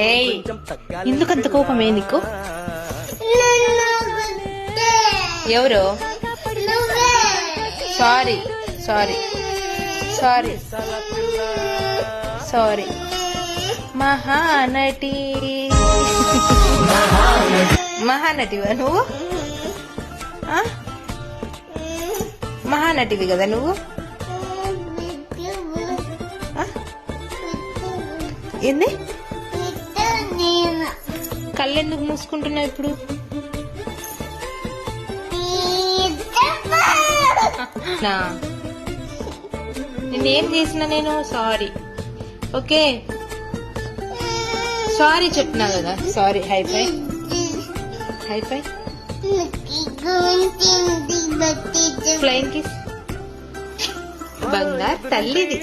ఏయ్ ఎందుకంత కోపమే నీకు? ఎవరు? Sorry sorry sorry sorry. మహానటి మహానటివా నువ్వు? మహానటివి కదా నువ్వు? ఏంది? కళ్ళెందుకు మూసుకుంటున్నావు ఇప్పుడు? నేనేం చేసినా నేను సారీ. ఓకే సారీ చెప్పినా కదా. Sorry. Hi fi hi fi flying kiss. బంగారు తల్లిది.